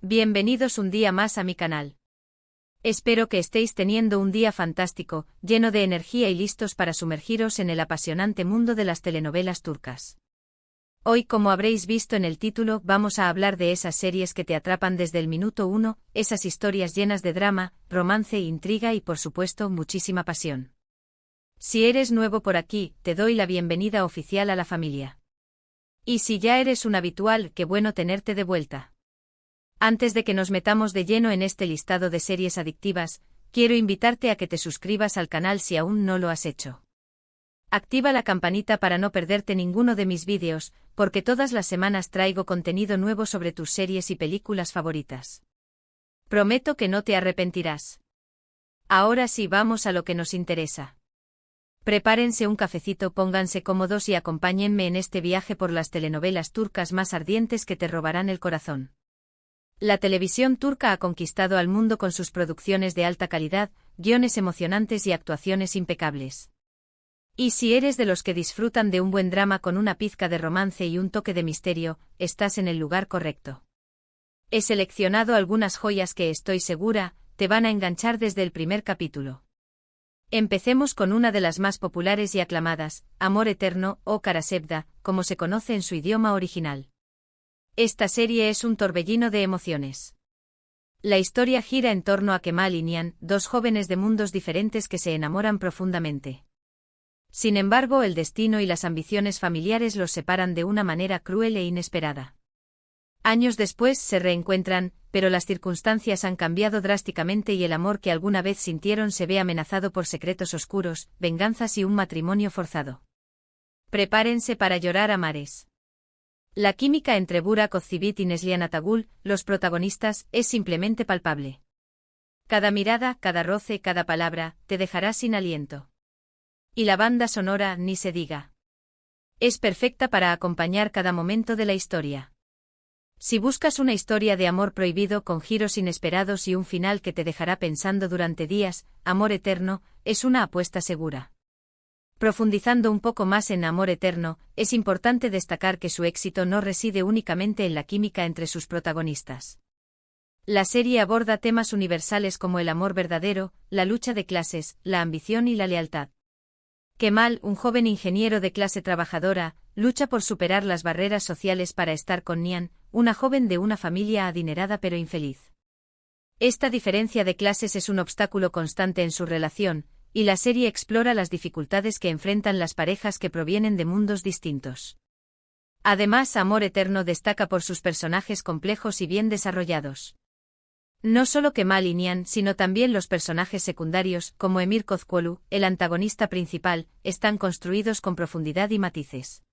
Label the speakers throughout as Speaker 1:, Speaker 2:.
Speaker 1: Bienvenidos un día más a mi canal. Espero que estéis teniendo un día fantástico, lleno de energía y listos para sumergiros en el apasionante mundo de las telenovelas turcas. Hoy, como habréis visto en el título, vamos a hablar de esas series que te atrapan desde el minuto uno, esas historias llenas de drama, romance, intriga y, por supuesto, muchísima pasión. Si eres nuevo por aquí, te doy la bienvenida oficial a la familia. Y si ya eres un habitual, qué bueno tenerte de vuelta. Antes de que nos metamos de lleno en este listado de series adictivas, quiero invitarte a que te suscribas al canal si aún no lo has hecho. Activa la campanita para no perderte ninguno de mis vídeos, porque todas las semanas traigo contenido nuevo sobre tus series y películas favoritas. Prometo que no te arrepentirás. Ahora sí, vamos a lo que nos interesa. Prepárense un cafecito, pónganse cómodos y acompáñenme en este viaje por las telenovelas turcas más ardientes que te robarán el corazón. La televisión turca ha conquistado al mundo con sus producciones de alta calidad, guiones emocionantes y actuaciones impecables. Y si eres de los que disfrutan de un buen drama con una pizca de romance y un toque de misterio, estás en el lugar correcto. He seleccionado algunas joyas que estoy segura, te van a enganchar desde el primer capítulo. Empecemos con una de las más populares y aclamadas, Amor Eterno, o Karasevda, como se conoce en su idioma original. Esta serie es un torbellino de emociones. La historia gira en torno a Kemal y Nihan, dos jóvenes de mundos diferentes que se enamoran profundamente. Sin embargo, el destino y las ambiciones familiares los separan de una manera cruel e inesperada. Años después se reencuentran, pero las circunstancias han cambiado drásticamente y el amor que alguna vez sintieron se ve amenazado por secretos oscuros, venganzas y un matrimonio forzado. Prepárense para llorar a mares. La química entre Burak Özçivit y Neslihan Atagül, los protagonistas, es simplemente palpable. Cada mirada, cada roce, cada palabra, te dejará sin aliento. Y la banda sonora, ni se diga. Es perfecta para acompañar cada momento de la historia. Si buscas una historia de amor prohibido con giros inesperados y un final que te dejará pensando durante días, Amor Eterno, es una apuesta segura. Profundizando un poco más en Amor Eterno, es importante destacar que su éxito no reside únicamente en la química entre sus protagonistas. La serie aborda temas universales como el amor verdadero, la lucha de clases, la ambición y la lealtad. Kemal, un joven ingeniero de clase trabajadora, lucha por superar las barreras sociales para estar con Nihan, una joven de una familia adinerada pero infeliz. Esta diferencia de clases es un obstáculo constante en su relación, y la serie explora las dificultades que enfrentan las parejas que provienen de mundos distintos. Además, Amor Eterno destaca por sus personajes complejos y bien desarrollados. No solo Kemal y Nihan, sino también los personajes secundarios, como Emir Kozcuoğlu, el antagonista principal, están construidos con profundidad y matices.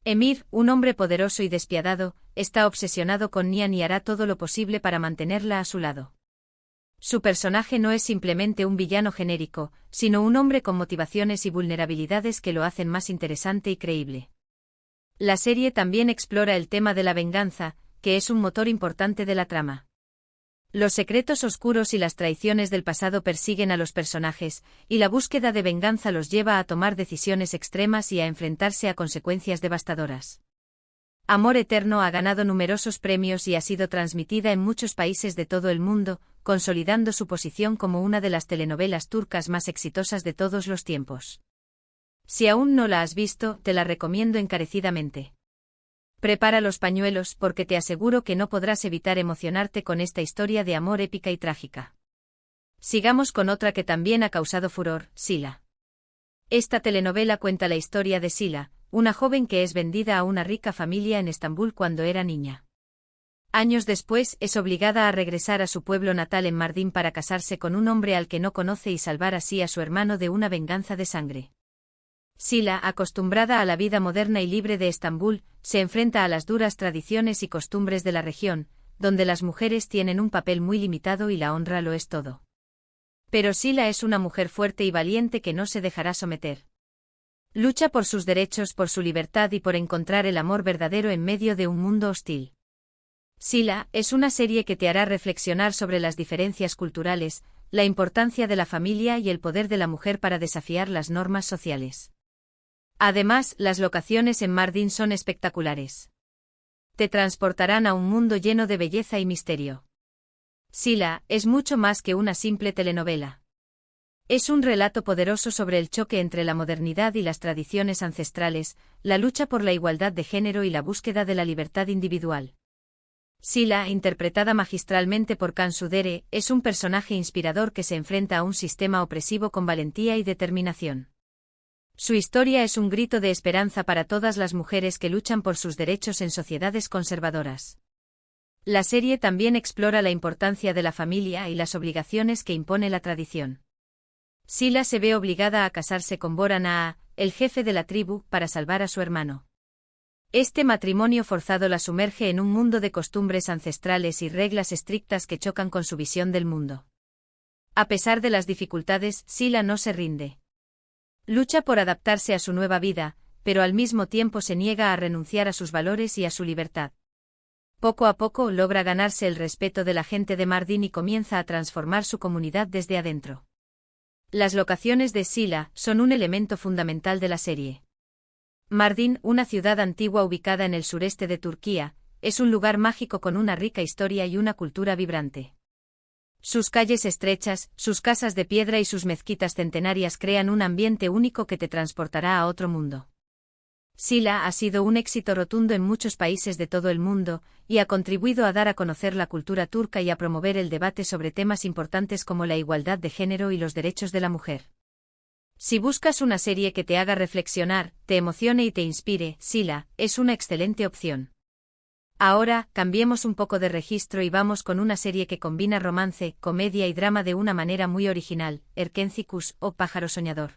Speaker 1: Emir, un hombre poderoso y despiadado, está obsesionado con Nihan y hará todo lo posible para mantenerla a su lado. Su personaje no es simplemente un villano genérico, sino un hombre con motivaciones y vulnerabilidades que lo hacen más interesante y creíble. La serie también explora el tema de la venganza, que es un motor importante de la trama. Los secretos oscuros y las traiciones del pasado persiguen a los personajes, y la búsqueda de venganza los lleva a tomar decisiones extremas y a enfrentarse a consecuencias devastadoras. Amor Eterno ha ganado numerosos premios y ha sido transmitida en muchos países de todo el mundo, consolidando su posición como una de las telenovelas turcas más exitosas de todos los tiempos. Si aún no la has visto, te la recomiendo encarecidamente. Prepara los pañuelos porque te aseguro que no podrás evitar emocionarte con esta historia de amor épica y trágica. Sigamos con otra que también ha causado furor, Sila. Esta telenovela cuenta la historia de Sila, una joven que es vendida a una rica familia en Estambul cuando era niña. Años después, es obligada a regresar a su pueblo natal en Mardin para casarse con un hombre al que no conoce y salvar así a su hermano de una venganza de sangre. Sila, acostumbrada a la vida moderna y libre de Estambul, se enfrenta a las duras tradiciones y costumbres de la región, donde las mujeres tienen un papel muy limitado y la honra lo es todo. Pero Sila es una mujer fuerte y valiente que no se dejará someter. Lucha por sus derechos, por su libertad y por encontrar el amor verdadero en medio de un mundo hostil. Sila es una serie que te hará reflexionar sobre las diferencias culturales, la importancia de la familia y el poder de la mujer para desafiar las normas sociales. Además, las locaciones en Mardin son espectaculares. Te transportarán a un mundo lleno de belleza y misterio. Sila es mucho más que una simple telenovela. Es un relato poderoso sobre el choque entre la modernidad y las tradiciones ancestrales, la lucha por la igualdad de género y la búsqueda de la libertad individual. Sila, interpretada magistralmente por Can Sudere, es un personaje inspirador que se enfrenta a un sistema opresivo con valentía y determinación. Su historia es un grito de esperanza para todas las mujeres que luchan por sus derechos en sociedades conservadoras. La serie también explora la importancia de la familia y las obligaciones que impone la tradición. Sila se ve obligada a casarse con Boran, el jefe de la tribu, para salvar a su hermano. Este matrimonio forzado la sumerge en un mundo de costumbres ancestrales y reglas estrictas que chocan con su visión del mundo. A pesar de las dificultades, Sila no se rinde. Lucha por adaptarse a su nueva vida, pero al mismo tiempo se niega a renunciar a sus valores y a su libertad. Poco a poco logra ganarse el respeto de la gente de Mardin y comienza a transformar su comunidad desde adentro. Las locaciones de Sila son un elemento fundamental de la serie. Mardin, una ciudad antigua ubicada en el sureste de Turquía, es un lugar mágico con una rica historia y una cultura vibrante. Sus calles estrechas, sus casas de piedra y sus mezquitas centenarias crean un ambiente único que te transportará a otro mundo. Sila ha sido un éxito rotundo en muchos países de todo el mundo, y ha contribuido a dar a conocer la cultura turca y a promover el debate sobre temas importantes como la igualdad de género y los derechos de la mujer. Si buscas una serie que te haga reflexionar, te emocione y te inspire, Sila es una excelente opción. Ahora, cambiemos un poco de registro y vamos con una serie que combina romance, comedia y drama de una manera muy original, Erkencikus, o Pájaro Soñador.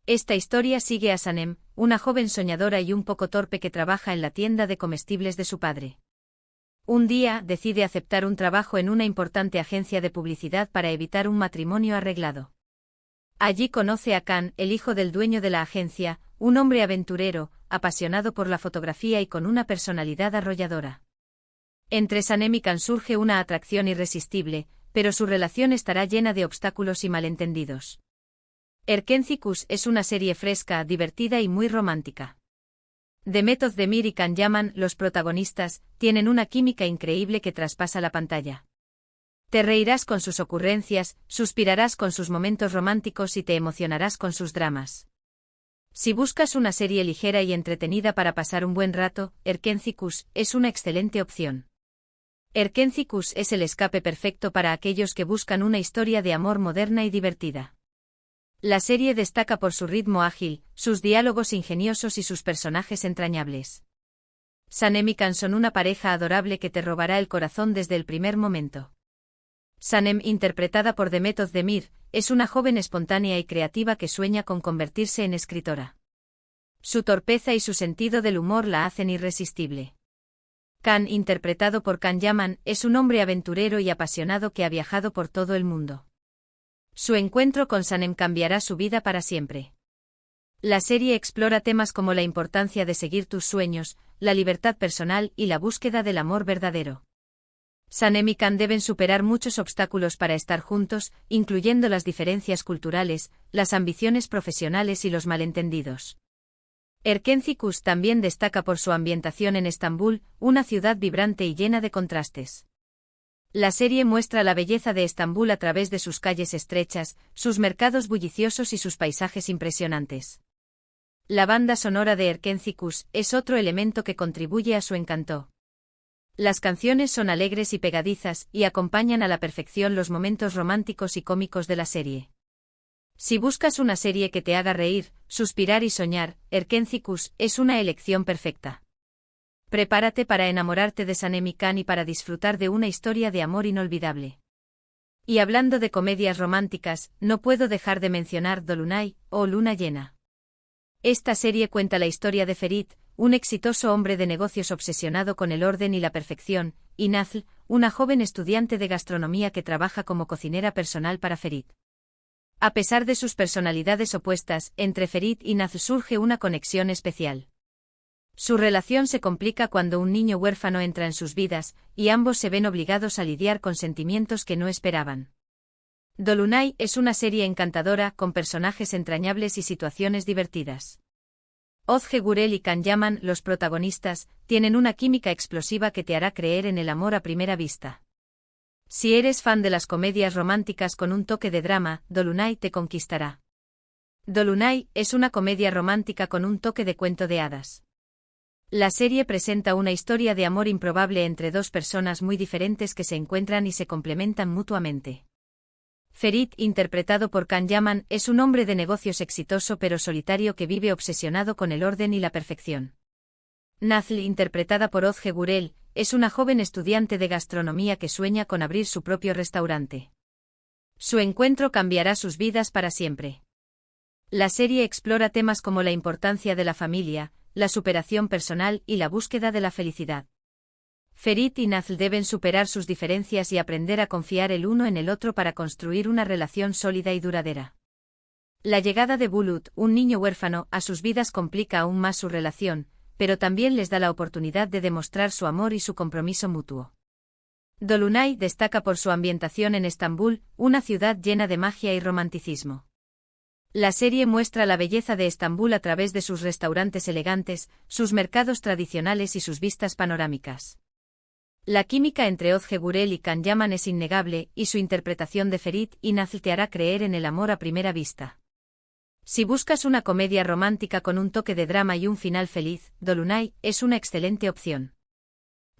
Speaker 1: Esta historia sigue a Sanem, una joven soñadora y un poco torpe que trabaja en la tienda de comestibles de su padre. Un día, decide aceptar un trabajo en una importante agencia de publicidad para evitar un matrimonio arreglado. Allí conoce a Can, el hijo del dueño de la agencia, un hombre aventurero, apasionado por la fotografía y con una personalidad arrolladora. Entre Sanem y Can surge una atracción irresistible, pero su relación estará llena de obstáculos y malentendidos. Erkencikus es una serie fresca, divertida y muy romántica. Demet Özdemir y Can Yaman, los protagonistas, tienen una química increíble que traspasa la pantalla. Te reirás con sus ocurrencias, suspirarás con sus momentos románticos y te emocionarás con sus dramas. Si buscas una serie ligera y entretenida para pasar un buen rato, Erkencikus es una excelente opción. Erkencikus es el escape perfecto para aquellos que buscan una historia de amor moderna y divertida. La serie destaca por su ritmo ágil, sus diálogos ingeniosos y sus personajes entrañables. Sanem y Can son una pareja adorable que te robará el corazón desde el primer momento. Sanem, interpretada por Demet Özdemir, es una joven espontánea y creativa que sueña con convertirse en escritora. Su torpeza y su sentido del humor la hacen irresistible. Can, interpretado por Can Yaman, es un hombre aventurero y apasionado que ha viajado por todo el mundo. Su encuentro con Sanem cambiará su vida para siempre. La serie explora temas como la importancia de seguir tus sueños, la libertad personal y la búsqueda del amor verdadero. Sanem y Can deben superar muchos obstáculos para estar juntos, incluyendo las diferencias culturales, las ambiciones profesionales y los malentendidos. Erkencikus también destaca por su ambientación en Estambul, una ciudad vibrante y llena de contrastes. La serie muestra la belleza de Estambul a través de sus calles estrechas, sus mercados bulliciosos y sus paisajes impresionantes. La banda sonora de Erkencikus es otro elemento que contribuye a su encanto. Las canciones son alegres y pegadizas, y acompañan a la perfección los momentos románticos y cómicos de la serie. Si buscas una serie que te haga reír, suspirar y soñar, Erkencikus es una elección perfecta. Prepárate para enamorarte de Sanem y Can y para disfrutar de una historia de amor inolvidable. Y hablando de comedias románticas, no puedo dejar de mencionar Dolunay, o Luna Llena. Esta serie cuenta la historia de Ferit, un exitoso hombre de negocios obsesionado con el orden y la perfección, y Nazl, una joven estudiante de gastronomía que trabaja como cocinera personal para Ferit. A pesar de sus personalidades opuestas, entre Ferit y Nazl surge una conexión especial. Su relación se complica cuando un niño huérfano entra en sus vidas, y ambos se ven obligados a lidiar con sentimientos que no esperaban. Dolunay es una serie encantadora con personajes entrañables y situaciones divertidas. Ozge Gurel y Can Yaman, los protagonistas, tienen una química explosiva que te hará creer en el amor a primera vista. Si eres fan de las comedias románticas con un toque de drama, Dolunay te conquistará. Dolunay es una comedia romántica con un toque de cuento de hadas. La serie presenta una historia de amor improbable entre dos personas muy diferentes que se encuentran y se complementan mutuamente. Ferit, interpretado por Can Yaman, es un hombre de negocios exitoso pero solitario que vive obsesionado con el orden y la perfección. Nazl, interpretada por Ozge Gurel, es una joven estudiante de gastronomía que sueña con abrir su propio restaurante. Su encuentro cambiará sus vidas para siempre. La serie explora temas como la importancia de la familia, la superación personal y la búsqueda de la felicidad. Ferit y Nazl deben superar sus diferencias y aprender a confiar el uno en el otro para construir una relación sólida y duradera. La llegada de Bulut, un niño huérfano, a sus vidas complica aún más su relación, pero también les da la oportunidad de demostrar su amor y su compromiso mutuo. Dolunay destaca por su ambientación en Estambul, una ciudad llena de magia y romanticismo. La serie muestra la belleza de Estambul a través de sus restaurantes elegantes, sus mercados tradicionales y sus vistas panorámicas. La química entre Ozge Gurel y Can Yaman es innegable, y su interpretación de Ferit y Nazl te hará creer en el amor a primera vista. Si buscas una comedia romántica con un toque de drama y un final feliz, Dolunay es una excelente opción.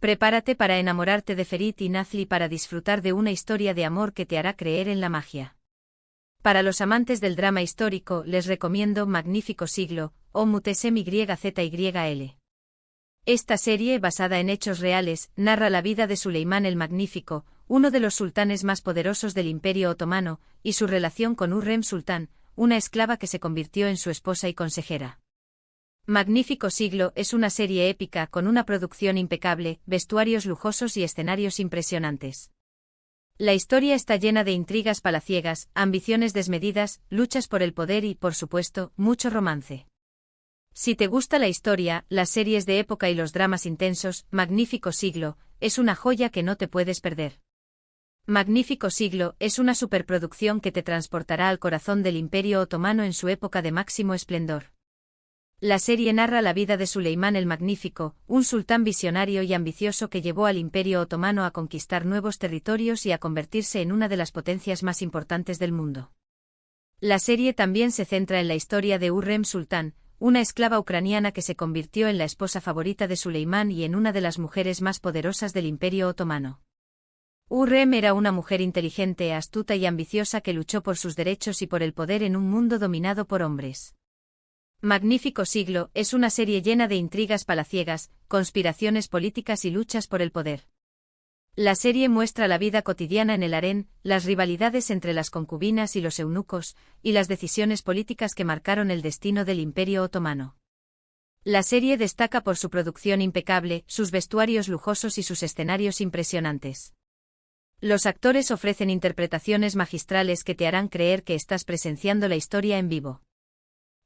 Speaker 1: Prepárate para enamorarte de Ferit y Nazl y para disfrutar de una historia de amor que te hará creer en la magia. Para los amantes del drama histórico, les recomiendo Magnífico Siglo, o Mutesem YZYL. Esta serie, basada en hechos reales, narra la vida de Suleimán el Magnífico, uno de los sultanes más poderosos del Imperio Otomano, y su relación con Hürrem Sultán, una esclava que se convirtió en su esposa y consejera. Magnífico Siglo es una serie épica con una producción impecable, vestuarios lujosos y escenarios impresionantes. La historia está llena de intrigas palaciegas, ambiciones desmedidas, luchas por el poder y, por supuesto, mucho romance. Si te gusta la historia, las series de época y los dramas intensos, Magnífico Siglo es una joya que no te puedes perder. Magnífico Siglo es una superproducción que te transportará al corazón del Imperio Otomano en su época de máximo esplendor. La serie narra la vida de Suleimán el Magnífico, un sultán visionario y ambicioso que llevó al Imperio Otomano a conquistar nuevos territorios y a convertirse en una de las potencias más importantes del mundo. La serie también se centra en la historia de Hürrem Sultán, una esclava ucraniana que se convirtió en la esposa favorita de Suleimán y en una de las mujeres más poderosas del Imperio Otomano. Hürrem era una mujer inteligente, astuta y ambiciosa que luchó por sus derechos y por el poder en un mundo dominado por hombres. Magnífico Siglo es una serie llena de intrigas palaciegas, conspiraciones políticas y luchas por el poder. La serie muestra la vida cotidiana en el harén, las rivalidades entre las concubinas y los eunucos, y las decisiones políticas que marcaron el destino del Imperio Otomano. La serie destaca por su producción impecable, sus vestuarios lujosos y sus escenarios impresionantes. Los actores ofrecen interpretaciones magistrales que te harán creer que estás presenciando la historia en vivo.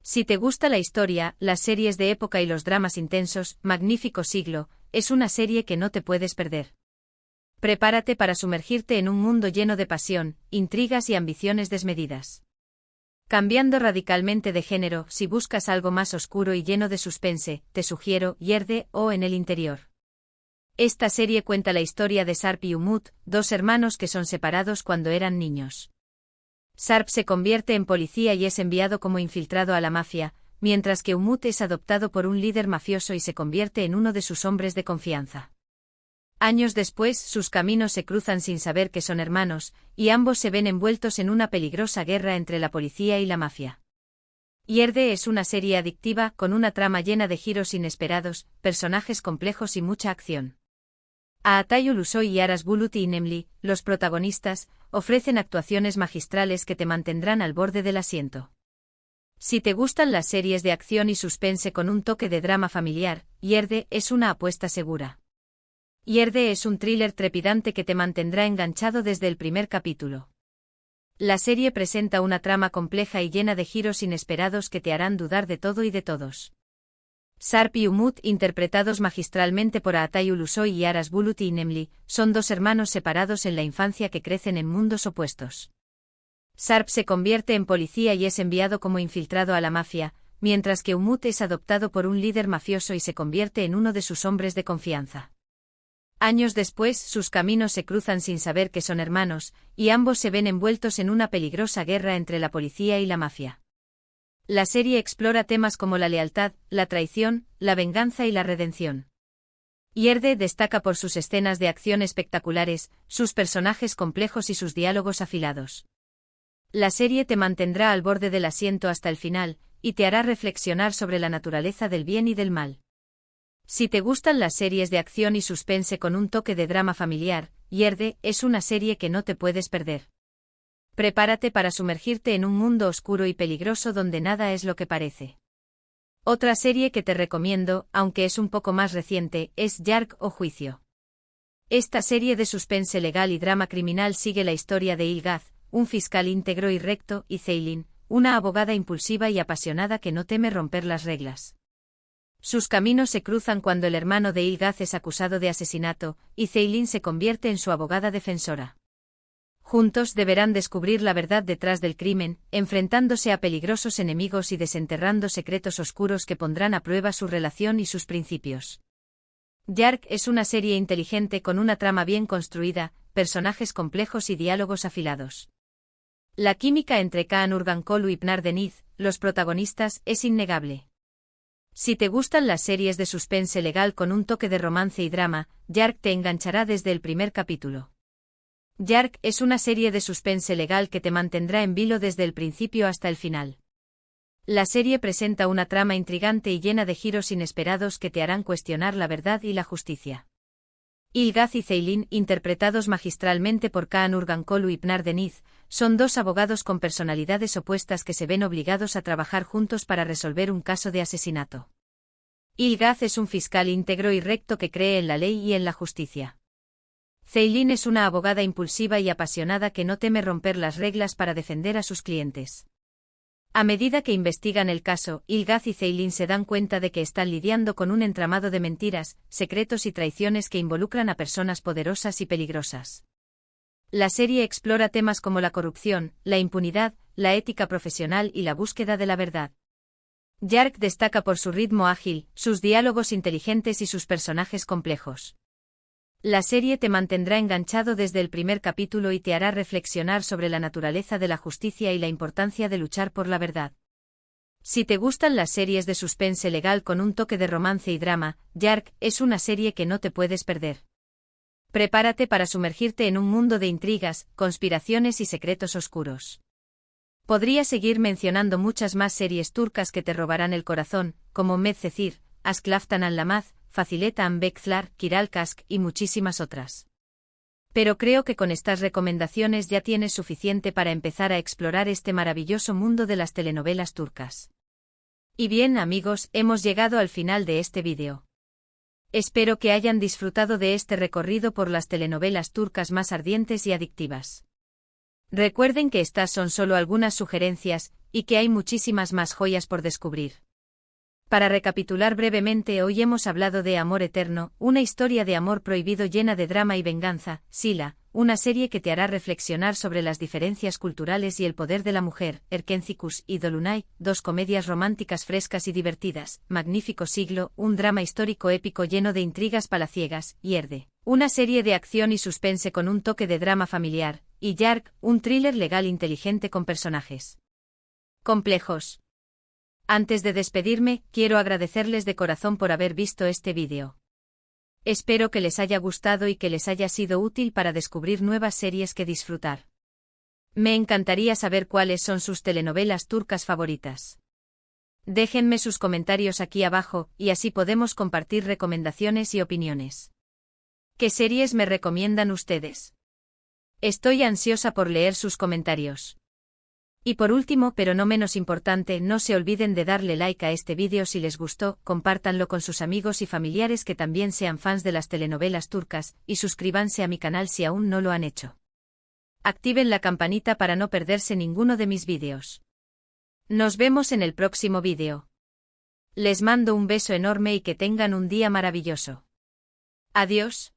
Speaker 1: Si te gusta la historia, las series de época y los dramas intensos, Magnífico Siglo es una serie que no te puedes perder. Prepárate para sumergirte en un mundo lleno de pasión, intrigas y ambiciones desmedidas. Cambiando radicalmente de género, si buscas algo más oscuro y lleno de suspense, te sugiero Yerde o En el interior. Esta serie cuenta la historia de Sarp y Umut, dos hermanos que son separados cuando eran niños. Sarp se convierte en policía y es enviado como infiltrado a la mafia, mientras que Umut es adoptado por un líder mafioso y se convierte en uno de sus hombres de confianza. Años después, sus caminos se cruzan sin saber que son hermanos, y ambos se ven envueltos en una peligrosa guerra entre la policía y la mafia. Yerde es una serie adictiva, con una trama llena de giros inesperados, personajes complejos y mucha acción. Aatay Ulusoy y Aras Bulut y Nemli, los protagonistas, ofrecen actuaciones magistrales que te mantendrán al borde del asiento. Si te gustan las series de acción y suspense con un toque de drama familiar, Yerde es una apuesta segura. Yerde es un thriller trepidante que te mantendrá enganchado desde el primer capítulo. La serie presenta una trama compleja y llena de giros inesperados que te harán dudar de todo y de todos. Sarp y Umut, interpretados magistralmente por Aatay Ulusoy y Aras Bulut y Nemli, son dos hermanos separados en la infancia que crecen en mundos opuestos. Sarp se convierte en policía y es enviado como infiltrado a la mafia, mientras que Umut es adoptado por un líder mafioso y se convierte en uno de sus hombres de confianza. Años después, sus caminos se cruzan sin saber que son hermanos, y ambos se ven envueltos en una peligrosa guerra entre la policía y la mafia. La serie explora temas como la lealtad, la traición, la venganza y la redención. Yerde destaca por sus escenas de acción espectaculares, sus personajes complejos y sus diálogos afilados. La serie te mantendrá al borde del asiento hasta el final, y te hará reflexionar sobre la naturaleza del bien y del mal. Si te gustan las series de acción y suspense con un toque de drama familiar, Yerde es una serie que no te puedes perder. Prepárate para sumergirte en un mundo oscuro y peligroso donde nada es lo que parece. Otra serie que te recomiendo, aunque es un poco más reciente, es Yark o Juicio. Esta serie de suspense legal y drama criminal sigue la historia de Ilgaz, un fiscal íntegro y recto, y Ceylin, una abogada impulsiva y apasionada que no teme romper las reglas. Sus caminos se cruzan cuando el hermano de Ilgaz es acusado de asesinato, y Ceylin se convierte en su abogada defensora. Juntos deberán descubrir la verdad detrás del crimen, enfrentándose a peligrosos enemigos y desenterrando secretos oscuros que pondrán a prueba su relación y sus principios. Yark es una serie inteligente con una trama bien construida, personajes complejos y diálogos afilados. La química entre Kaan Urgankolu y Pnar Deniz, los protagonistas, es innegable. Si te gustan las series de suspense legal con un toque de romance y drama, Yark te enganchará desde el primer capítulo. Yark es una serie de suspense legal que te mantendrá en vilo desde el principio hasta el final. La serie presenta una trama intrigante y llena de giros inesperados que te harán cuestionar la verdad y la justicia. Ilgaz y Ceylin, interpretados magistralmente por Kaan Urgankolu y Pnar Deniz, son dos abogados con personalidades opuestas que se ven obligados a trabajar juntos para resolver un caso de asesinato. Ilgaz es un fiscal íntegro y recto que cree en la ley y en la justicia. Ceylin es una abogada impulsiva y apasionada que no teme romper las reglas para defender a sus clientes. A medida que investigan el caso, Ilgaz y Ceylin se dan cuenta de que están lidiando con un entramado de mentiras, secretos y traiciones que involucran a personas poderosas y peligrosas. La serie explora temas como la corrupción, la impunidad, la ética profesional y la búsqueda de la verdad. Yark destaca por su ritmo ágil, sus diálogos inteligentes y sus personajes complejos. La serie te mantendrá enganchado desde el primer capítulo y te hará reflexionar sobre la naturaleza de la justicia y la importancia de luchar por la verdad. Si te gustan las series de suspense legal con un toque de romance y drama, Yark es una serie que no te puedes perder. Prepárate para sumergirte en un mundo de intrigas, conspiraciones y secretos oscuros. Podría seguir mencionando muchas más series turcas que te robarán el corazón, como Medcezir, Aşk Laftan Anlamaz, Fazilet Bekzlar, Kiralkask y muchísimas otras. Pero creo que con estas recomendaciones ya tienes suficiente para empezar a explorar este maravilloso mundo de las telenovelas turcas. Y bien amigos, hemos llegado al final de este vídeo. Espero que hayan disfrutado de este recorrido por las telenovelas turcas más ardientes y adictivas. Recuerden que estas son solo algunas sugerencias, y que hay muchísimas más joyas por descubrir. Para recapitular brevemente, hoy hemos hablado de Amor Eterno, una historia de amor prohibido llena de drama y venganza, Sila, una serie que te hará reflexionar sobre las diferencias culturales y el poder de la mujer, Erkencikus y Dolunay, dos comedias románticas frescas y divertidas, Magnífico Siglo, un drama histórico épico lleno de intrigas palaciegas, Yerde, una serie de acción y suspense con un toque de drama familiar, y Yark, un thriller legal inteligente con personajes complejos. Antes de despedirme, quiero agradecerles de corazón por haber visto este vídeo. Espero que les haya gustado y que les haya sido útil para descubrir nuevas series que disfrutar. Me encantaría saber cuáles son sus telenovelas turcas favoritas. Déjenme sus comentarios aquí abajo, y así podemos compartir recomendaciones y opiniones. ¿Qué series me recomiendan ustedes? Estoy ansiosa por leer sus comentarios. Y por último, pero no menos importante, no se olviden de darle like a este vídeo si les gustó, compártanlo con sus amigos y familiares que también sean fans de las telenovelas turcas, y suscríbanse a mi canal si aún no lo han hecho. Activen la campanita para no perderse ninguno de mis vídeos. Nos vemos en el próximo vídeo. Les mando un beso enorme y que tengan un día maravilloso. Adiós.